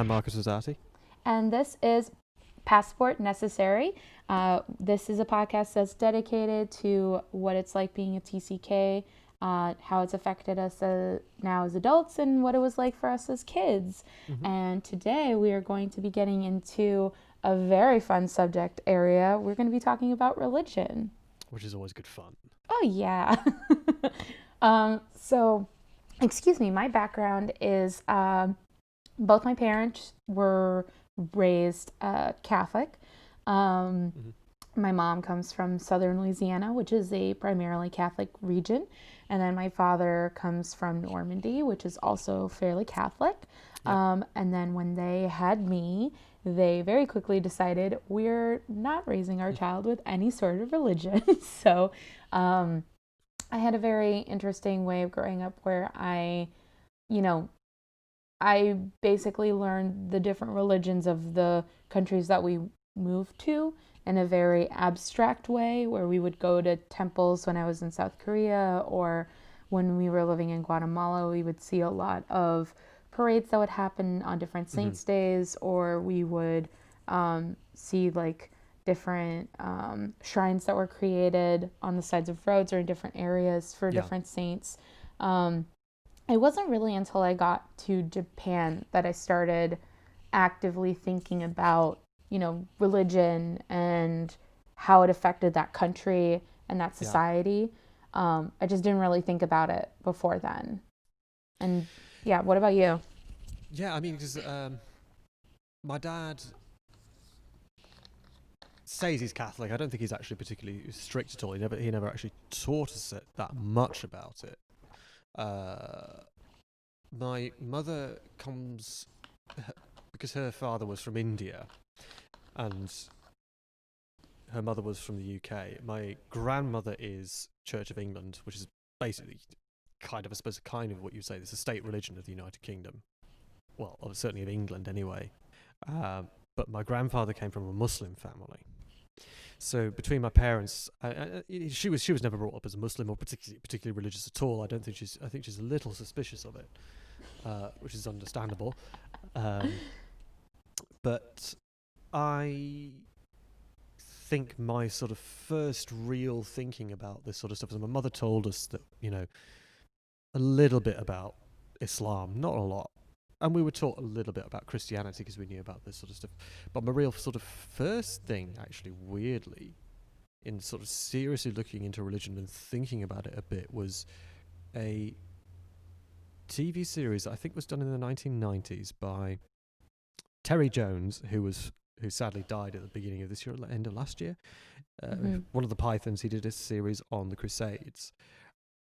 And Marcus Rosati. And this is Passport Necessary. This is a podcast that's dedicated to what it's like being a TCK, how it's affected us now as adults, and what it was like for us as kids. Mm-hmm. And today we are going to be getting into a very fun subject area. We're going to be talking about religion. Which is always good fun. Oh, yeah. Excuse me, my background is both my parents were raised Catholic. My mom comes from southern Louisiana, which is a primarily Catholic region. And then my father comes from Normandy, which is also fairly Catholic. Yep. And then when they had me, they very quickly decided we're not raising our child with any sort of religion. So I had a very interesting way of growing up where I basically learned the different religions of the countries that we moved to in a very abstract way, where we would go to temples when I was in South Korea, or when we were living in Guatemala, we would see a lot of parades that would happen on different saints' days, or we would see like different shrines that were created on the sides of roads or in different areas for different saints. It wasn't really until I got to Japan that I started actively thinking about, religion and how it affected that country and that society. I just didn't really think about it before then. And yeah, what about you? Yeah, I mean, because my dad says he's Catholic. I don't think he's actually particularly strict at all. He never actually taught us that much about it. My mother comes because her father was from India and her mother was from the UK. My grandmother is Church of England, which is basically kind of what you say. It's a state religion of the United Kingdom. Well, certainly of England anyway. But my grandfather came from a Muslim family. So between my parents, she was never brought up as a Muslim or particularly religious at all. I think she's a little suspicious of it, which is understandable. But I think my sort of first real thinking about this sort of stuff is my mother told us that, a little bit about Islam, not a lot. And we were taught a little bit about Christianity because we knew about this sort of stuff. But my real sort of first thing, actually, weirdly, in sort of seriously looking into religion and thinking about it a bit, was a TV series that I think was done in the 1990s by Terry Jones, who sadly died at the beginning of this year, end of last year. One of the Pythons, he did a series on the Crusades.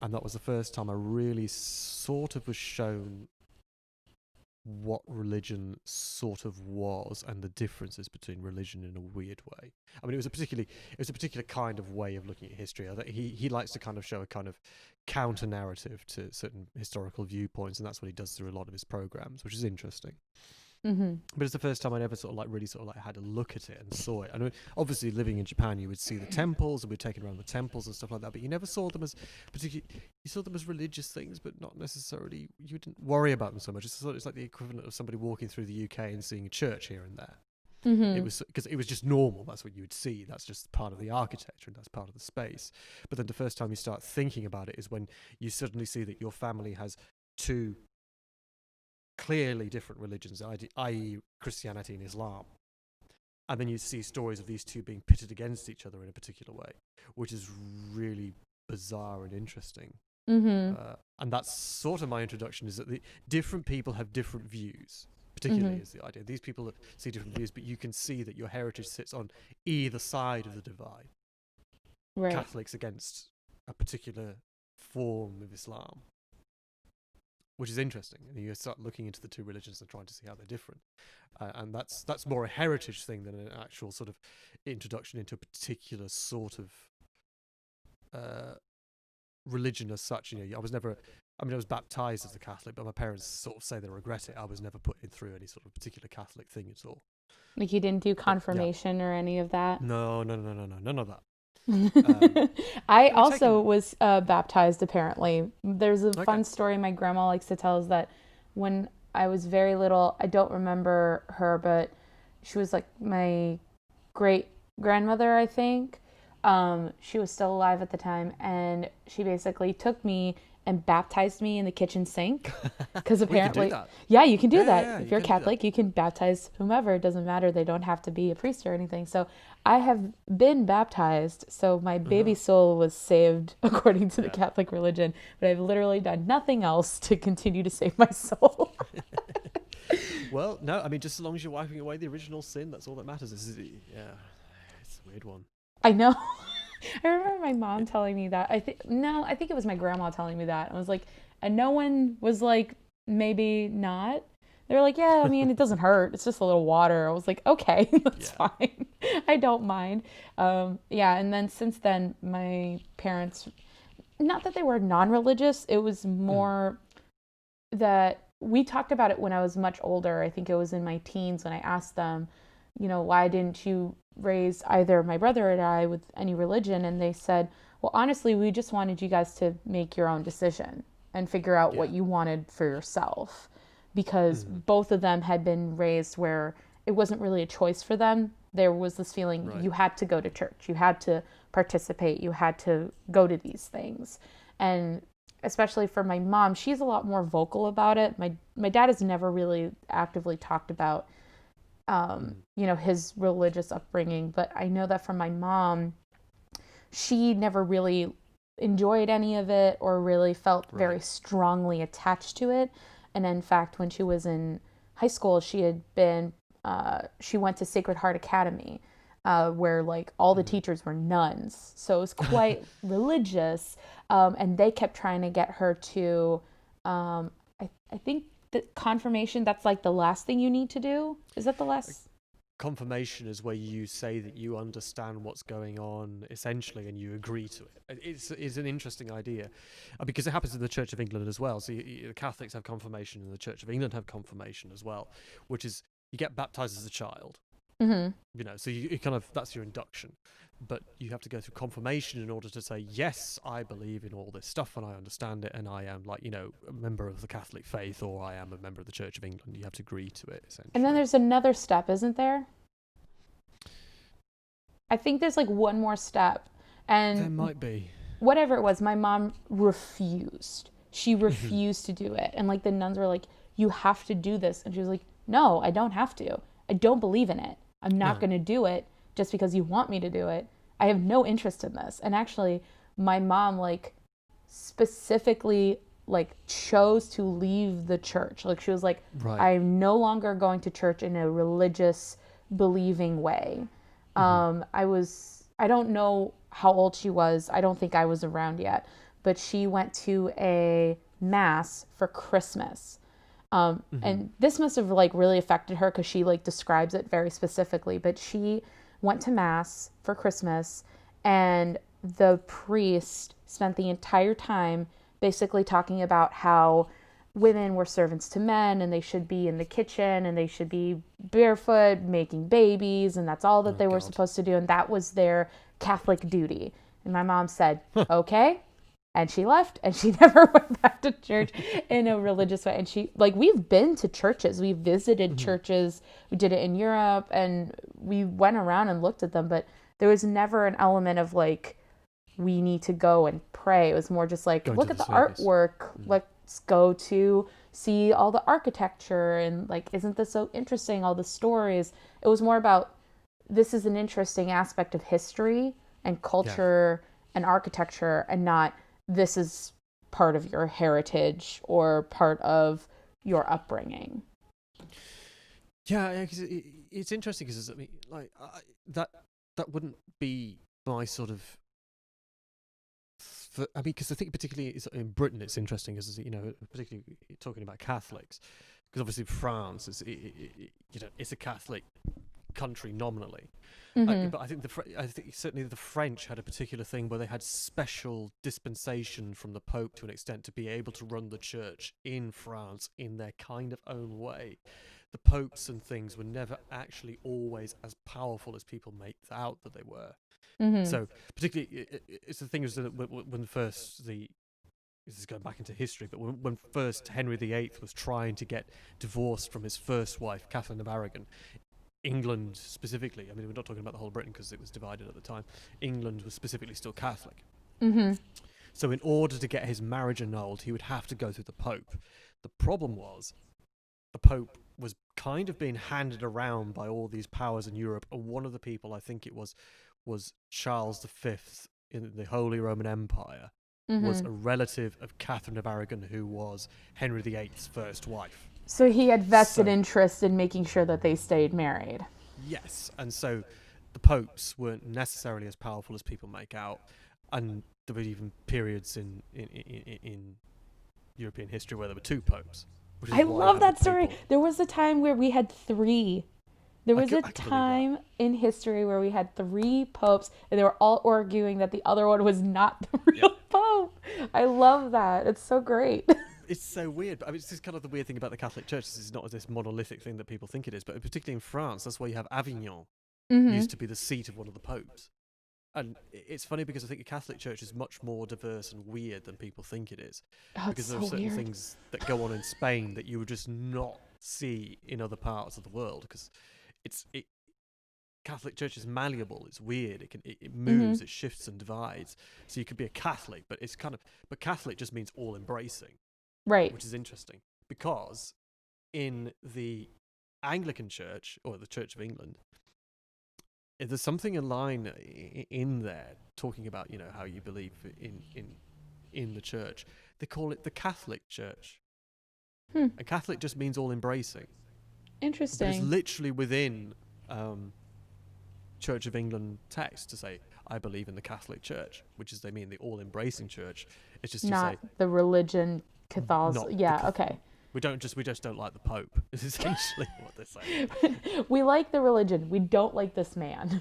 And that was the first time I really sort of was shown what religion sort of was and the differences between religion in a weird way. I mean, it was a particular kind of way of looking at history. He likes to kind of show a kind of counter narrative to certain historical viewpoints, and that's what he does through a lot of his programs, which is interesting. But it's the first time I'd ever really had a look at it and saw it. I mean, obviously living in Japan, you would see the temples and we'd taken around the temples and stuff like that, but you never saw them as particularly. You saw them as religious things, but not necessarily. You didn't worry about them so much. It's like the equivalent of somebody walking through the UK and seeing a church here and there. It was because it was just normal. That's what you would see. That's just part of the architecture and that's part of the space. But then the first time you start thinking about it is when you suddenly see that your family has two clearly different religions, i.e. Christianity and Islam. And then you see stories of these two being pitted against each other in a particular way, which is really bizarre and interesting. And that's sort of my introduction, is that the different people have different views, particularly is the idea. These people see different views, but you can see that your heritage sits on either side of the divide. Right. Catholics against a particular form of Islam, which is interesting. And you start looking into the two religions and trying to see how they're different. And that's more a heritage thing than an actual sort of introduction into a particular sort of religion as such. I was baptized as a Catholic, but my parents sort of say they regret it. I was never put in through any sort of particular Catholic thing at all. Like you didn't do confirmation or any of that? No, none of that. I also was baptized, apparently. There's a fun story my grandma likes to tell, is that when I was very little. I don't remember her, but she was like my great grandmother, I think. She was still alive at the time, and she basically took me and baptized me in the kitchen sink. Because Well, you can do apparently, that. yeah, you can do Yeah, yeah, that. yeah. If You you're can do that. Catholic, you can baptize whomever. It doesn't matter. They don't have to be a priest or anything. So I have been baptized. So my baby Uh-huh. soul was saved according to the Yeah. Catholic religion. But I've literally done nothing else to continue to save my soul. Well, no, I mean, just as long as you're wiping away the original sin, that's all that matters. Yeah, it's a weird one. I know. I remember my mom telling me that. I think it was my grandma telling me that. I was like, and no one was like, maybe not. They're like, yeah, I mean, it doesn't hurt. It's just a little water. I was like, okay, that's Yeah. fine. I don't mind. Yeah, and then since then, my parents, not that they were non-religious, it was Mm. more that we talked about it when I was much older. I think it was in my teens when I asked them, why didn't you raise either my brother and I with any religion? And they said, well, honestly, we just wanted you guys to make your own decision and figure out what Yeah. you wanted for yourself. Because Mm. both of them had been raised where it wasn't really a choice for them. There was this feeling Right. you had to go to church, you had to participate, you had to go to these things. And especially for my mom, she's a lot more vocal about it. My dad has never really actively talked about Mm. his religious upbringing, but I know that from my mom, she never really enjoyed any of it or really felt very Right. strongly attached to it. And in fact, when she was in high school, she went to Sacred Heart Academy, where like all the Mm. teachers were nuns. So it was quite religious. And they kept trying to get her to, I think the confirmation, that's like the last thing you need to do. Is that the last? Confirmation is where you say that you understand what's going on essentially and you agree to it. It's an interesting idea because it happens in the Church of England as well. So the Catholics have confirmation and the Church of England have confirmation as well, which is you get baptized as a child. Mm-hmm. So you kind of, that's your induction, but you have to go through confirmation in order to say, yes, I believe in all this stuff and I understand it and I am like, a member of the Catholic faith or I am a member of the Church of England. You have to agree to it And then essentially. there's another step, isn't there? I think there's like one more step. There And might be. whatever it was, my mom refused. She Mhm. refused to do it. And like the nuns were like, you have to do this. And she was like, no, I don't have to. I don't believe in it. I'm not No. going to do it just because you want me to do it. I have no interest in this. And actually, my mom like specifically like chose to leave the church. Like she was like, Right. I'm no longer going to church in a religious believing way. Hmm. I don't know how old she was. I don't think I was around yet, but she went to a mass for Christmas. Hmm. And this must have like really affected her because she like describes it very specifically. But she went to mass for Christmas, and the priest spent the entire time basically talking about how women were servants to men and they should be in the kitchen and they should be barefoot making babies and that's all that Oh they were God. supposed to do and that was their Catholic duty. And my mom said, okay. And she left and she never went back to church in a religious way. And she, like, we've been to churches, we visited Hmm. churches, we did it in Europe and we went around and looked at them, but there was never an element of like, we need to go and pray. It was more just like, Going to look the at the service. artwork. Mm. Let's go to see all the architecture and like, isn't this so interesting? All the stories. It was more about this is an interesting aspect of history and Yeah. culture and architecture, and not this is part of your heritage or part of your upbringing. Yeah. Cause it's interesting because I mean, like that wouldn't be my sort of. I mean, because I think particularly in Britain, it's interesting because particularly talking about Catholics, because obviously France is it's a Catholic country nominally. Mm-hmm. But I think certainly the French had a particular thing where they had special dispensation from the Pope to an extent to be able to run the church in France in their kind of own way. The popes and things were never actually always as powerful as people make out that they were. Mm-hmm. So particularly, it's the thing is that when first the this is going back into history, but when first Henry VIII was trying to get divorced from his first wife, Catherine of Aragon, England specifically, I mean, we're not talking about the whole of Britain because it was divided at the time, England was specifically still Catholic. Mm-hmm. So in order to get his marriage annulled, he would have to go through the Pope. The problem was, the Pope was kind of being handed around by all these powers in Europe, and one of the people, I think it was Charles V in the Holy Roman Empire, was a relative of Catherine of Aragon, who was Henry VIII's first wife. So he had vested interest in making sure that they stayed married. Yes, and so the popes weren't necessarily as powerful as people make out, and there were even periods in European history where there were two popes. I love that story. There was a time where we had three. There was a time in history where we had three popes, and they were all arguing that the other one was not the real pope. I love that. It's so great. It's so weird. But I mean, it's just kind of the weird thing about the Catholic Church. This is not this monolithic thing that people think it is, but particularly in France, that's why you have Avignon. Used to be the seat of one of the popes. And it's funny because I think the Catholic Church is much more diverse and weird than people think it is. Because there are certain things that go on in Spain that you would just not see in other parts of the world. Because Catholic Church is malleable. It's weird. It moves. It shifts and divides. So you could be a Catholic, but but Catholic just means all embracing, right? Which is interesting because in the Anglican Church or the Church of England, there's something in line in there talking about how you believe in the church. They call it the Catholic Church, and Catholic just means all embracing. Interesting. But it's literally within Church of England text to say I believe in the Catholic Church, which is they mean the all embracing church. It's just not to say the religion Catholicism. Yeah. Okay. We just don't like the Pope. Is essentially what they're saying. We like the religion. We don't like this man.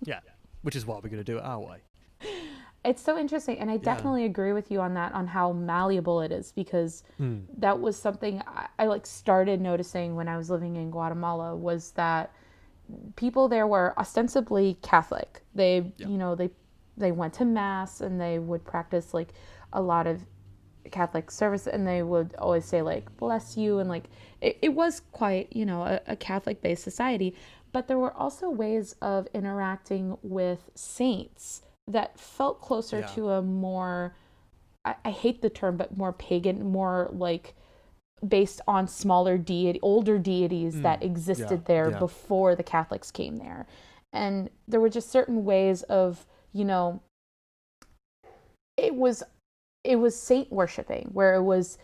Yeah, which is why we're going to do it our way. It's so interesting, and I definitely agree with you on that, on how malleable it is, because that was something I started noticing when I was living in Guatemala, was that people there were ostensibly Catholic. They they went to mass and they would practice a lot of Catholic service, and they would always say bless you, and it was quite a Catholic based society, but there were also ways of interacting with saints that felt closer to a more, I hate the term, but more pagan, more based on smaller older deities that existed there before the Catholics came there. And there were just certain ways of, it was saint worshiping, where it was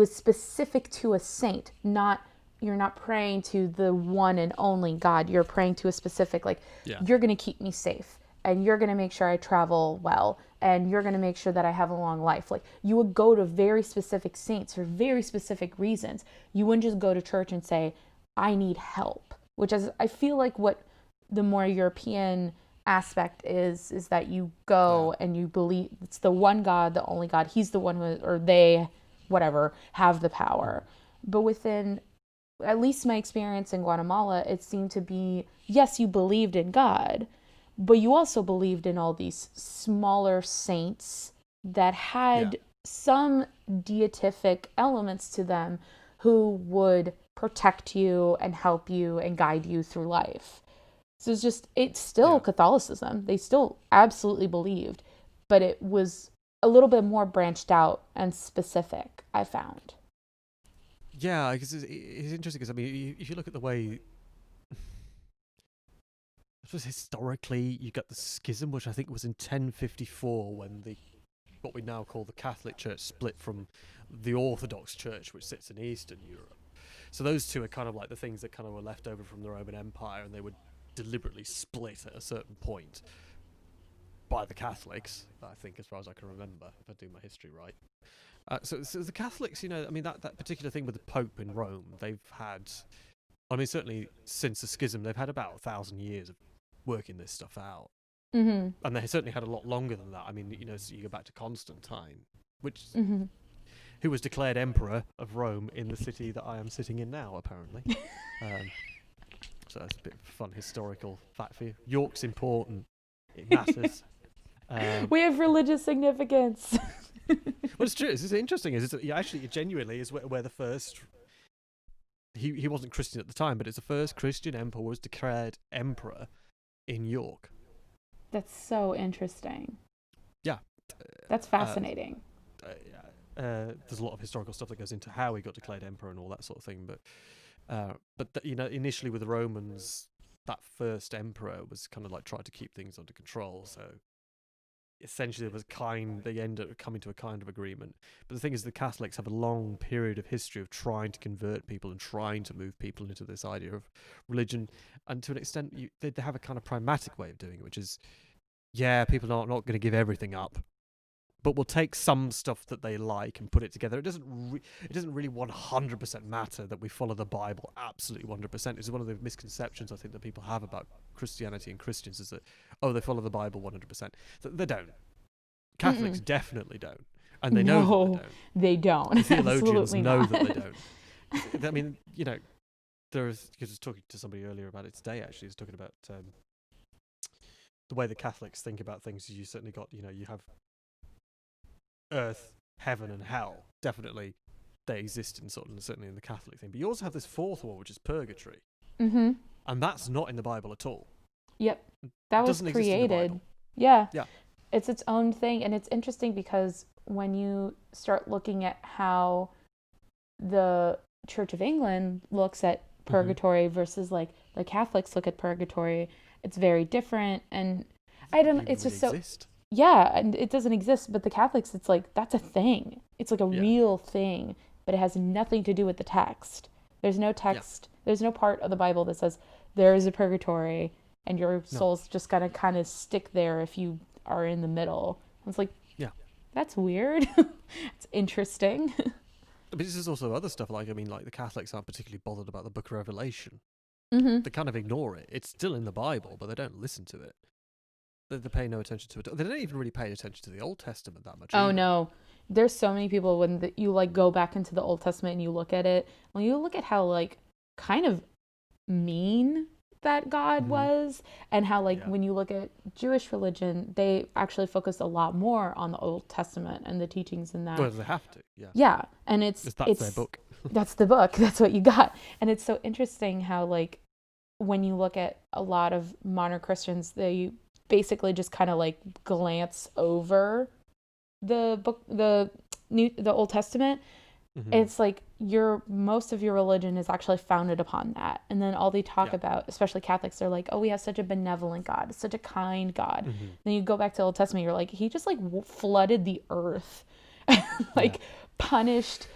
specific to a saint, you're not praying to the one and only God. You're praying to a specific, you're going to keep me safe, and you're going to make sure I travel well, and you're going to make sure that I have a long life. You would go to very specific saints for very specific reasons. You wouldn't just go to church and say, I need help, which is, I feel like what the more European aspect is that you go and you believe it's the one God, the only God. He's the one who, or they, whatever, have the power. But within, at least my experience in Guatemala, it seemed to be, yes, you believed in God, but you also believed in all these smaller saints that had some deific elements to them who would protect you and help you and guide you through life. So it's still Catholicism. They still absolutely believed, but it was a little bit more branched out and specific, I found. Yeah, because it's interesting, because I mean, if you look at the way, I suppose historically, you got the schism, which I think was in 1054, when what we now call the Catholic Church split from the Orthodox Church, which sits in Eastern Europe. So those two are kind of like the things that kind of were left over from the Roman Empire, and they would deliberately split at a certain point by the Catholics, I think, as far as I can remember, if I do my history right. So the Catholics, I mean, that particular thing with the Pope in Rome, they've had, I mean, certainly since the schism, they've had about 1,000 years of working this stuff out. Mm-hmm. And they certainly had a lot longer than that. I mean, so you go back to Constantine, who was declared emperor of Rome in the city that I am sitting in now, apparently. So that's a bit of a fun historical fact for you. York's important. It matters. We have religious significance. Well, it's true. It's interesting. Actually, it genuinely is where the first. He wasn't Christian at the time, but it's the first Christian emperor was declared emperor in York. That's so interesting. Yeah. That's fascinating. There's a lot of historical stuff that goes into how he got declared emperor and all that sort of thing, but initially with the Romans, that first emperor was kind of like trying to keep things under control. So essentially, they ended up coming to a kind of agreement. But the thing is, the Catholics have a long period of history of trying to convert people and trying to move people into this idea of religion, and to an extent, they have a kind of pragmatic way of doing it, which is, yeah, people are not going to give everything up, but we'll take some stuff that they like and put it together. It doesn't really 100% matter that we follow the Bible absolutely 100%. It's one of the misconceptions I think that people have about Christianity and Christians is that, they follow the Bible 100%. They don't. Catholics definitely don't, and they know that they don't. The theologians Absolutely know not. that they don't. I mean, because I was talking to somebody earlier about it today. Actually, was talking about the way the Catholics think about things. You certainly got, you have earth, heaven, and hell. Definitely, they exist certainly in the Catholic thing. But you also have this fourth one, which is purgatory, and that's not in the Bible at all. Yep, that was created. Yeah, it's its own thing, and it's interesting because when you start looking at how the Church of England looks at purgatory versus like the Catholics look at purgatory, it's very different, and I don't. It's just so. Yeah, and it doesn't exist, but the Catholics, it's like, that's a thing. It's like a real thing, but it has nothing to do with the text. There's no text, there's no part of the Bible that says there is a purgatory and your soul's just gonna kind of stick there if you are in the middle. It's like, that's weird. It's interesting. But this is also other stuff, like the Catholics aren't particularly bothered about the Book of Revelation. Mm-hmm. They kind of ignore it. It's still in the Bible, but they don't listen to it. They pay no attention to it. They don't even really pay attention to the Old Testament that much. Oh, either. no. There's so many people when you like go back into the Old Testament and you look at it, when you look at how like kind of mean that God was, and how like when you look at Jewish religion, they actually focus a lot more on the Old Testament and the teachings in that. Well, they have to, Yeah, and it's their book. That's the book. That's what you got. And it's so interesting how like when you look at a lot of modern Christians, they basically just kind of like glance over the book, the Old Testament. It's like most of your religion is actually founded upon that, and then all they talk about, especially Catholics, they're like, oh, we have such a benevolent God, such a kind God. Then you go back to the Old Testament, you're like, he just like flooded the earth, like punished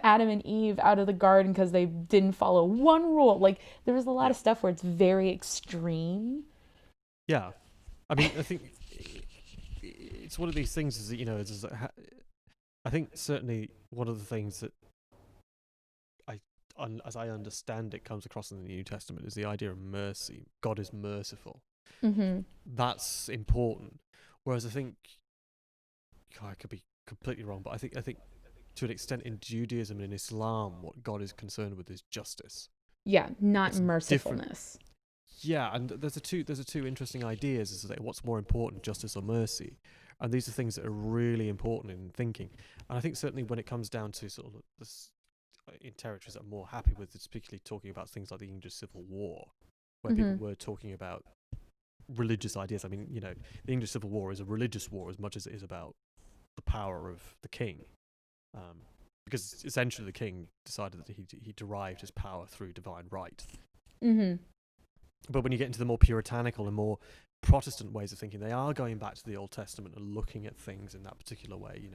Adam and Eve out of the garden because they didn't follow one rule. Like there was a lot of stuff where it's very extreme. Yeah, I mean, I think it's one of these things. Is that I think certainly one of the things that as I understand it, comes across in the New Testament is the idea of mercy. God is merciful. That's important. Whereas I think, I could be completely wrong, but I think to an extent in Judaism and in Islam, what God is concerned with is justice. Yeah, not mercifulness. Different. Yeah, and there's two interesting ideas: is that what's more important, justice or mercy? And these are things that are really important in thinking. And I think certainly when it comes down to sort of this, in territories that I'm more happy with, it's particularly talking about things like the English Civil War, where people were talking about religious ideas. I mean, the English Civil War is a religious war as much as it is about the power of the king. Because essentially the king decided that he derived his power through divine right. But when you get into the more puritanical and more Protestant ways of thinking, they are going back to the Old Testament and looking at things in that particular way.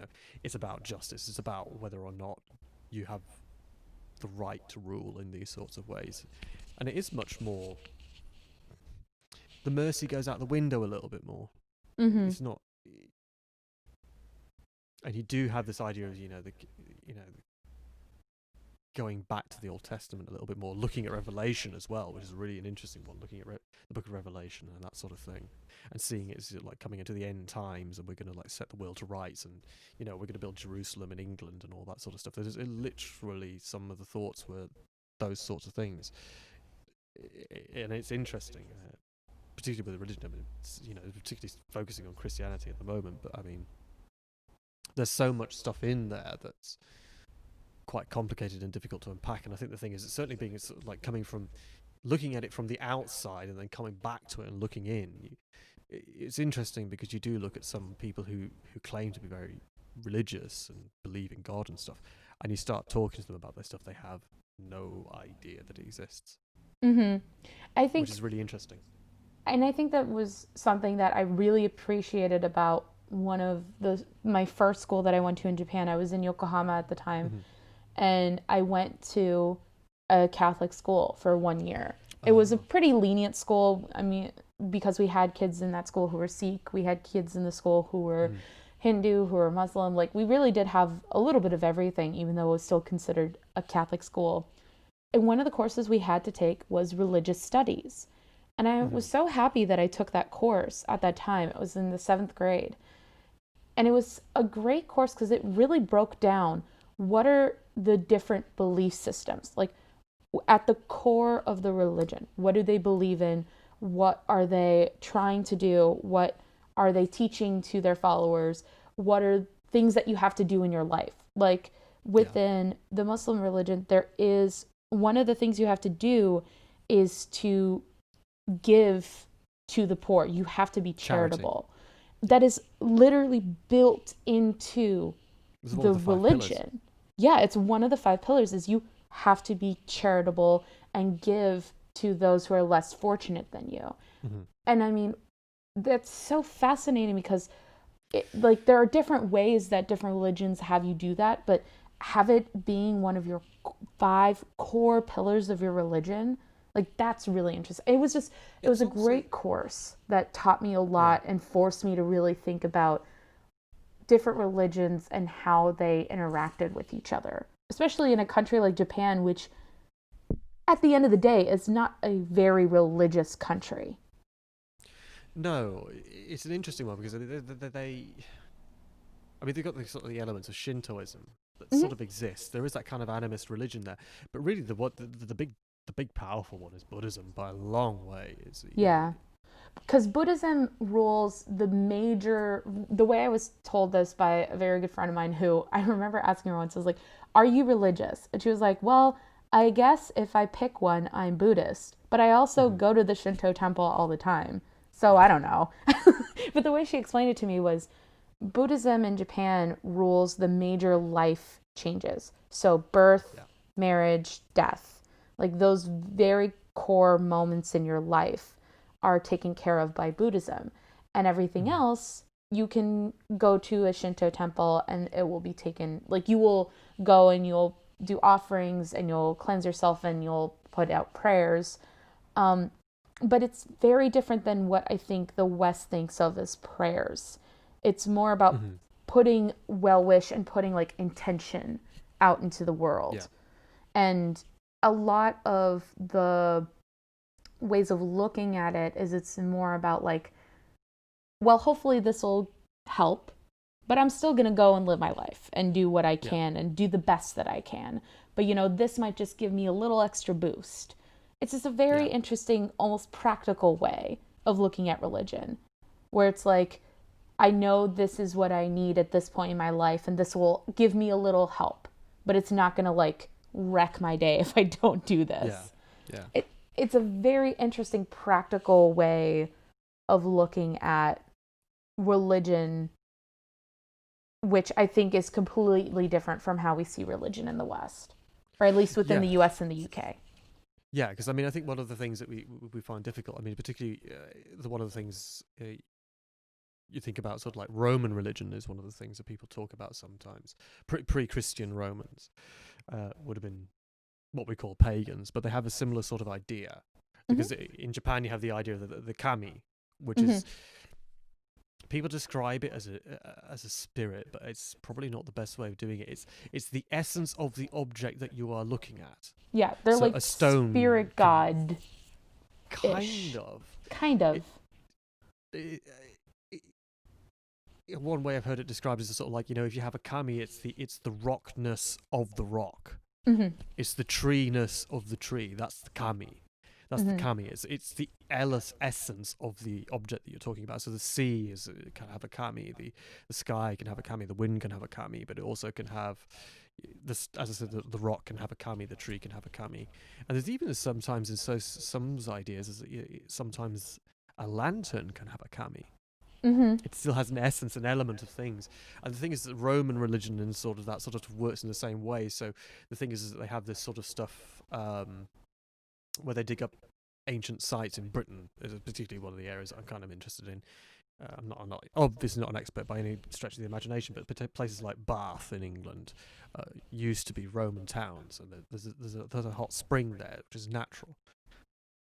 It's about justice. It's about whether or not you have the right to rule in these sorts of ways. And it is much more, the mercy goes out the window a little bit more. It's not, and you do have this idea of going back to the Old Testament a little bit more, looking at Revelation as well, which is really an interesting one, looking at the book of Revelation and that sort of thing, and seeing it as like coming into the end times, and we're going to like set the world to rights, and we're going to build Jerusalem in England and all that sort of stuff. There's literally some of the thoughts were those sorts of things, and it's interesting, particularly with religion. I mean, it's, particularly focusing on Christianity at the moment, but I mean, there's so much stuff in there that's quite complicated and difficult to unpack. And I think the thing is, it's certainly being sort of like coming from looking at it from the outside and then coming back to it and looking in. It's interesting because you do look at some people who claim to be very religious and believe in God and stuff, and you start talking to them about this stuff, they have no idea that it exists. Mm-hmm. I think, which is really interesting. and I think that was something that I really appreciated about one of my first school that I went to in Japan. I was in Yokohama at the time, and I went to a Catholic school for 1 year. It was a pretty lenient school. I mean, because we had kids in that school who were Sikh, we had kids in the school who were Hindu, who were Muslim. Like, we really did have a little bit of everything, even though it was still considered a Catholic school. And one of the courses we had to take was religious studies. And I was so happy that I took that course at that time. It was in the 7th grade. And it was a great course because it really broke down what are the different belief systems. Like, at the core of the religion, what do they believe in? What are they trying to do? What are they teaching to their followers? What are things that you have to do in your life? Like, within the Muslim religion, there is one of the things you have to do is to give to the poor. You have to be charitable. Charity. That is literally built into the religion. Yeah, it's one of the 5 pillars is you have to be charitable and give to those who are less fortunate than you. And I mean, that's so fascinating because like, there are different ways that different religions have you do that, but have it being one of your 5 core pillars of your religion, like, that's really interesting. It was a great course that taught me a lot and forced me to really think about different religions and how they interacted with each other, especially in a country like Japan, which at the end of the day is not a very religious country. No, it's an interesting one because they I mean, they've got the sort of the elements of Shintoism that sort of exists. There is that kind of animist religion there, but really the big powerful one is Buddhism by a long way. Because Buddhism rules the way I was told this by a very good friend of mine who I remember asking her once, I was like, are you religious? And she was like, well, I guess if I pick one, I'm Buddhist, but I also go to the Shinto temple all the time. So I don't know. But the way she explained it to me was Buddhism in Japan rules the major life changes. So birth, marriage, death, like those very core moments in your life are taken care of by Buddhism. And everything else, you can go to a Shinto temple and it will be taken, like, you will go and you'll do offerings and you'll cleanse yourself and you'll put out prayers. But it's very different than what I think the West thinks of as prayers. It's more about putting well wish and putting like intention out into the world. And a lot of the ways of looking at it is it's more about like, well, hopefully this will help, but I'm still going to go and live my life and do what I can and do the best that I can. But, you know, this might just give me a little extra boost. It's just a very interesting, almost practical way of looking at religion, where it's like, I know this is what I need at this point in my life, and this will give me a little help, but it's not going to like wreck my day if I don't do this. It's a very interesting, practical way of looking at religion, which I think is completely different from how we see religion in the West, or at least within the US and the UK. Yeah, because I mean, I think one of the things that we find difficult, I mean, particularly one of the things you think about, sort of like Roman religion is one of the things that people talk about sometimes. Pre-Christian Romans would have been what we call pagans, but they have a similar sort of idea. Because in Japan you have the idea of the kami, which is, people describe it as a spirit, but it's probably not the best way of doing it. It's the essence of the object that you are looking at. Yeah, they're so like a stone spirit god. Kind of. One way I've heard it described is a sort of like, you know, if you have a kami, it's the rockness of the rock. It's the treeness of the tree. That's the kami. That's the kami. It's the essence of the object that you're talking about. So the sea can have a kami, the sky can have a kami, the wind can have a kami, but it also can have this. As I said, the rock can have a kami, the tree can have a kami, and there's even sometimes in some ideas sometimes a lantern can have a kami. It still has an essence, an element of things. And the thing is that Roman religion and that sort of works in the same way. So the thing is that they have this sort of stuff where they dig up ancient sites in Britain, is particularly one of the areas I'm kind of interested in. I'm not obviously not an expert by any stretch of the imagination, but places like Bath in England used to be Roman towns, and there's a hot spring there, which is natural.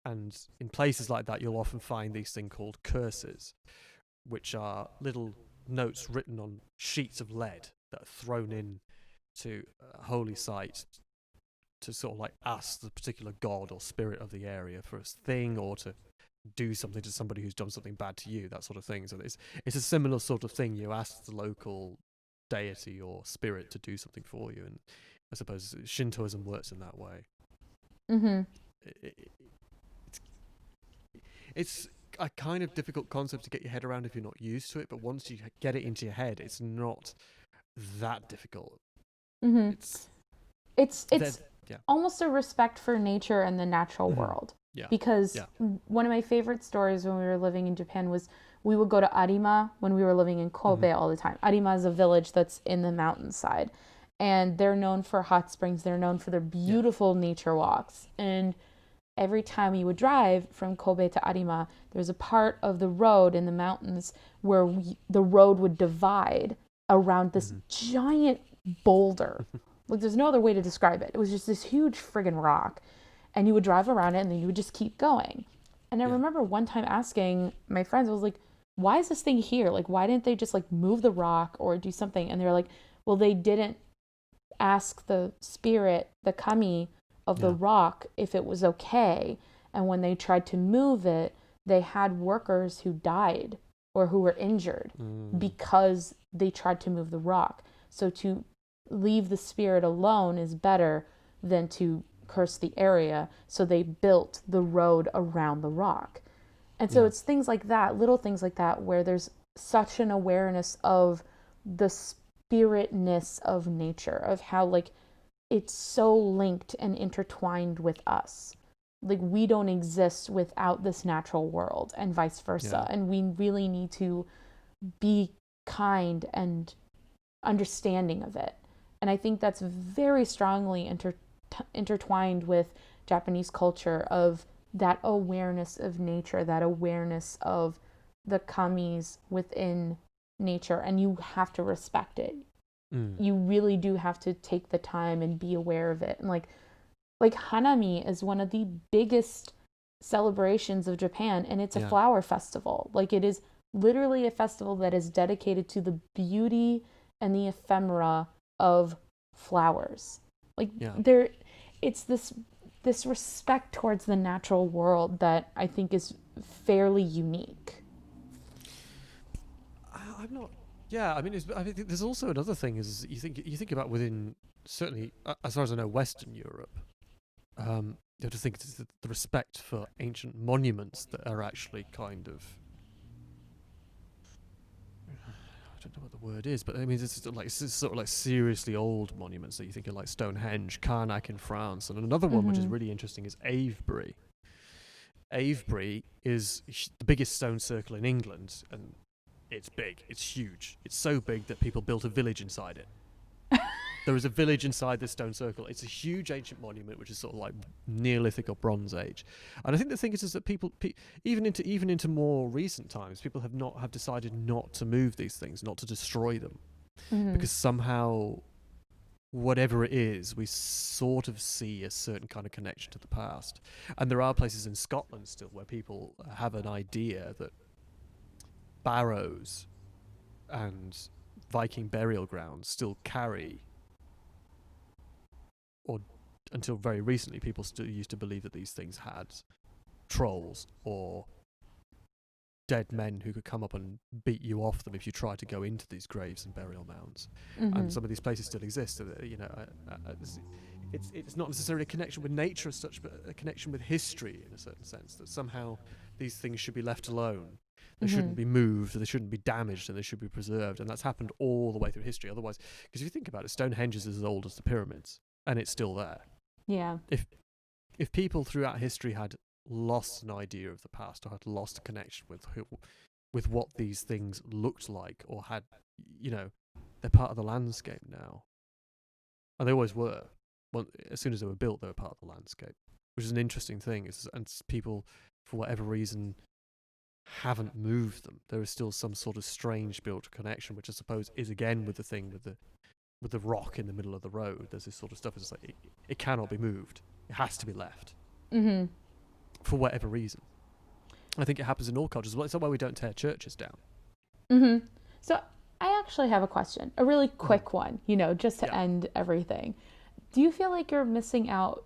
And in places like that, you'll often find these things called curses, which are little notes written on sheets of lead that are thrown in to a holy site to sort of like ask the particular god or spirit of the area for a thing, or to do something to somebody who's done something bad to you, that sort of thing. So it's a similar sort of thing. You ask the local deity or spirit to do something for you, and I suppose Shintoism works in that way. It's a kind of difficult concept to get your head around if you're not used to it, but once you get it into your head, it's not that difficult. It's almost a respect for nature and the natural world. Because one of my favorite stories when we were living in Japan was we would go to Arima when we were living in Kobe all the time. Arima is a village that's in the mountainside, and they're known for hot springs. They're known for their beautiful nature walks. And every time you would drive from Kobe to Arima, there's a part of the road in the mountains where the road would divide around this giant boulder. Like, there's no other way to describe it. It was just this huge friggin' rock. And you would drive around it, and then you would just keep going. And I remember one time asking my friends, I was like, why is this thing here? Like, why didn't they just, like, move the rock or do something? And they were like, well, they didn't ask the spirit, the kami of the rock, if it was okay. And when they tried to move it, they had workers who died or who were injured because they tried to move the rock. So to leave the spirit alone is better than to curse the area. So they built the road around the rock. And so it's things like that, little things like that, where there's such an awareness of the spiritness of nature, of how, like, it's so linked and intertwined with us. Like, we don't exist without this natural world, and vice versa. And we really need to be kind and understanding of it. And I think that's very strongly intertwined with Japanese culture, of that awareness of nature, that awareness of the kamis within nature, and you have to respect it. You really do have to take the time and be aware of it. And like Hanami is one of the biggest celebrations of Japan, and it's a flower festival. Like, it is literally a festival that is dedicated to the beauty and the ephemera of flowers. Like, it's this respect towards the natural world that I think is fairly unique. I'm not. Yeah, I mean, I think there's also another thing is you think about within, certainly as far as I know, Western Europe. You have to think it's the respect for ancient monuments that are actually kind of, I don't know what the word is, but I mean, it's sort of like seriously old monuments that you think of, like Stonehenge, Karnak in France, and another one which is really interesting is Avebury. Avebury is the biggest stone circle in England, and it's big, it's huge. It's so big that people built a village inside it. There is a village inside this stone circle. It's a huge ancient monument, which is sort of like Neolithic or Bronze Age. And I think the thing is that people, even into more recent times, people have decided not to move these things, not to destroy them, because somehow, whatever it is, we sort of see a certain kind of connection to the past. And there are places in Scotland still where people have an idea that barrows and Viking burial grounds still carry, or until very recently, people still used to believe that these things had trolls or dead men who could come up and beat you off them if you tried to go into these graves and burial mounds. And some of these places still exist. it's not necessarily a connection with nature as such, but a connection with history in a certain sense, that somehow these things should be left alone. They shouldn't be moved, they shouldn't be damaged, and they should be preserved. And that's happened all the way through history. Otherwise, because if you think about it, Stonehenge is as old as the pyramids, and it's still there. Yeah. If people throughout history had lost an idea of the past, or had lost a connection with what these things looked like, or had, they're part of the landscape now. And they always were. Well, as soon as they were built, they were part of the landscape, which is an interesting thing. And people, for whatever reason, haven't moved them. There is still some sort of strange built connection, which I suppose is again with the thing with the rock in the middle of the road. There's this sort of stuff. It's like it cannot be moved. It has to be left. Mm-hmm. For whatever reason. I think it happens in all cultures. It's not why we don't tear churches down. Mm-hmm. So I actually have a question, a really quick one, just to end everything. Do you feel like you're missing out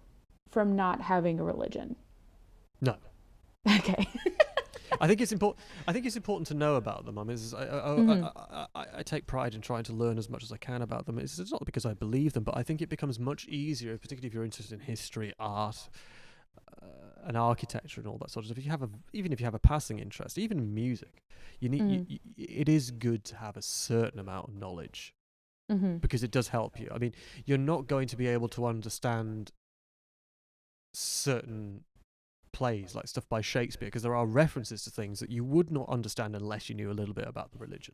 from not having a religion? No. Okay. I think it's important to know about them. I mean, I take pride in trying to learn as much as I can about them. It's not because I believe them, but I think it becomes much easier, particularly if you're interested in history, art, and architecture and all that sort of stuff. Even if you have a passing interest, even in music, you need. It is good to have a certain amount of knowledge, because it does help you. I mean, you're not going to be able to understand certain plays, like stuff by Shakespeare, because there are references to things that you would not understand unless you knew a little bit about the religion.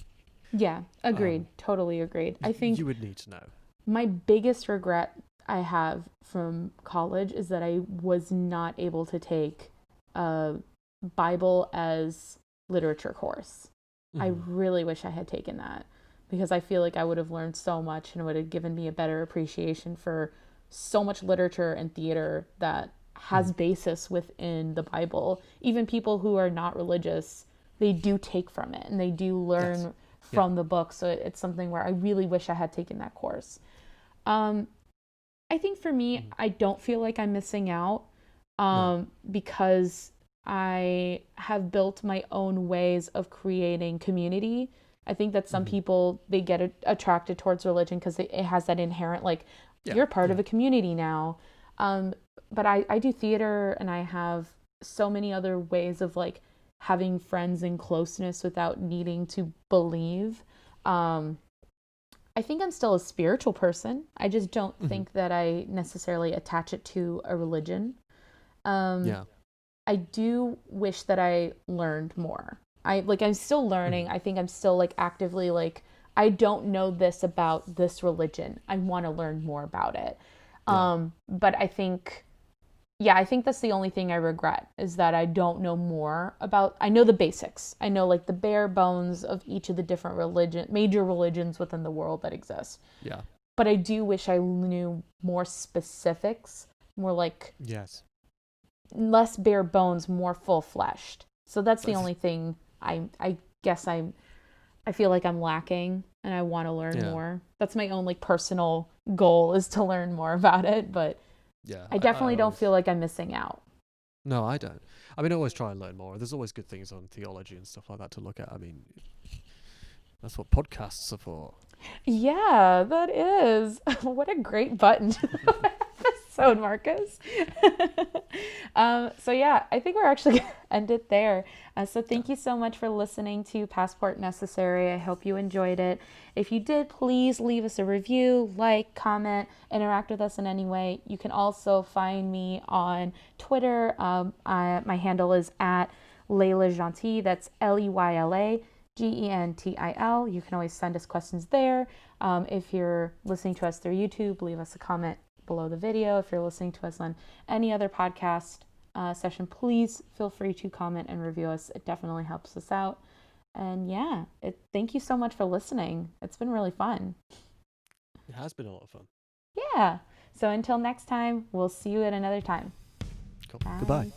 Yeah, agreed. Totally agreed. I think you would need to know. My biggest regret I have from college is that I was not able to take a Bible as literature course. I really wish I had taken that, because I feel like I would have learned so much, and it would have given me a better appreciation for so much literature and theater that has basis within the Bible. Even people who are not religious, they do take from it, and they do learn from the book. So it's something where I really wish I had taken that course. I think for me, I don't feel like I'm missing out, because I have built my own ways of creating community. I think that some people, they get attracted towards religion because it has that inherent, like, you're part of a community now. But I do theater, and I have so many other ways of, like, having friends and closeness without needing to believe. I think I'm still a spiritual person. I just don't think that I necessarily attach it to a religion. I do wish that I learned more. I'm still learning. I think I'm still, like, actively, like, I don't know this about this religion. I want to learn more about it. But I think that's the only thing I regret, is that I don't know more about, I know the basics. I know, like, the bare bones of each of the different major religions within the world that exist. Yeah. But I do wish I knew more specifics, more like, less bare bones, more full-fleshed. So that's the only thing I guess I feel like I'm lacking, and I want to learn more. That's my own, like, personal goal, is to learn more about it, but I definitely don't feel like I'm missing out. No, I don't. I mean, I always try and learn more. There's always good things on theology and stuff like that to look at. I mean, that's what podcasts are for. Yeah, that is. What a great button to the episode, Marcus. So yeah, I think we're actually going to end it there. So thank you so much for listening to Passport Necessary. I hope you enjoyed it. If you did, please leave us a review, like, comment, interact with us in any way. You can also find me on Twitter. My handle is at Layla Gentil. That's LeylaGentil. You can always send us questions there. If you're listening to us through YouTube, leave us a comment below the video. If you're listening to us on any other podcast session, please feel free to comment and review us. It definitely helps us out. And thank you so much for listening. It's been really fun. It has been a lot of fun. Yeah. So until next time, we'll see you at another time. Cool. Goodbye.